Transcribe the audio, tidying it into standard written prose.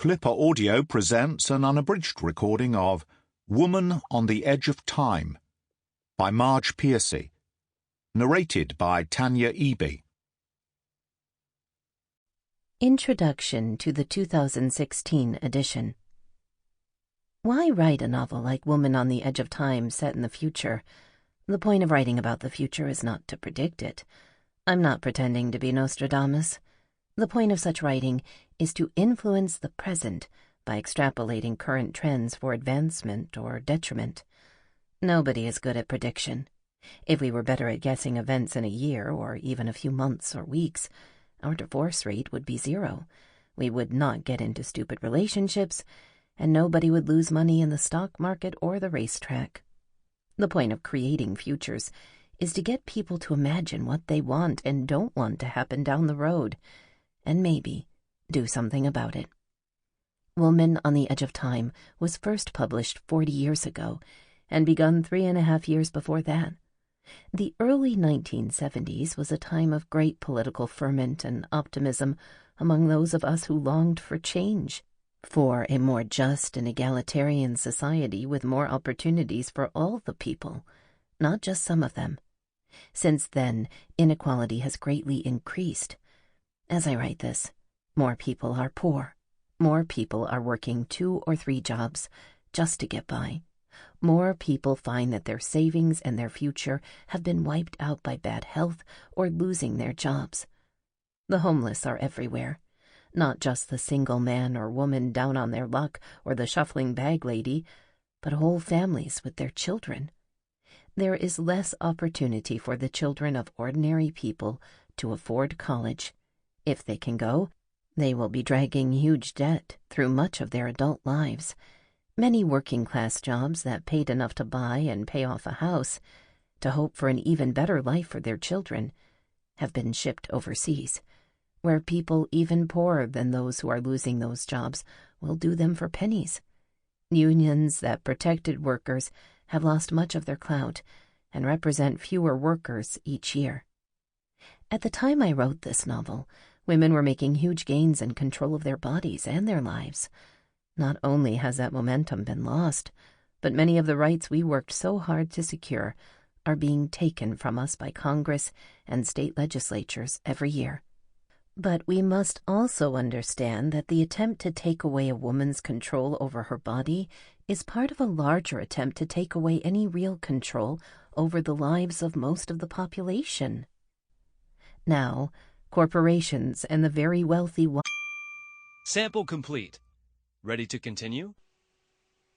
Clipper Audio presents an unabridged recording of Woman on the Edge of Time by Marge Piercy, narrated by Tanya Eby. Introduction to the 2016 edition. Why write a novel like Woman on the Edge of Time set in the future? The point of writing about the future is not to predict it. I'm not pretending to be Nostradamus. The point of such writing is to influence the present by extrapolating current trends for advancement or detriment. Nobody is good at prediction. If we were better at guessing events in a year or even a few months or weeks, our divorce rate would be 0. We would not get into stupid relationships, and nobody would lose money in the stock market or the racetrack. The point of creating futures is to get people to imagine what they want and don't want to happen down the road, and maybe do something about it. Woman on the Edge of Time was first published 40 years ago and begun 3.5 years before that. The early 1970s was a time of great political ferment and optimism among those of us who longed for change, for a more just and egalitarian society with more opportunities for all the people, not just some of them. Since then, inequality has greatly increased. As I write this, more people are poor. More people are working 2 or 3 jobs just to get by. More people find that their savings and their future have been wiped out by bad health or losing their jobs. The homeless are everywhere, not just the single man or woman down on their luck or the shuffling bag lady, but whole families with their children. There is less opportunity for the children of ordinary people to afford college. If they can go, they will be dragging huge debt through much of their adult lives. Many working-class jobs that paid enough to buy and pay off a house, to hope for an even better life for their children, have been shipped overseas, where people even poorer than those who are losing those jobs will do them for pennies. Unions that protected workers have lost much of their clout and represent fewer workers each year. At the time I wrote this novel, women were making huge gains in control of their bodies and their lives. Not only has that momentum been lost, but many of the rights we worked so hard to secure are being taken from us by Congress and state legislatures every year. But we must also understand that the attempt to take away a woman's control over her body is part of a larger attempt to take away any real control over the lives of most of the population. Now, corporations and the very wealthy... Sample complete. Ready to continue?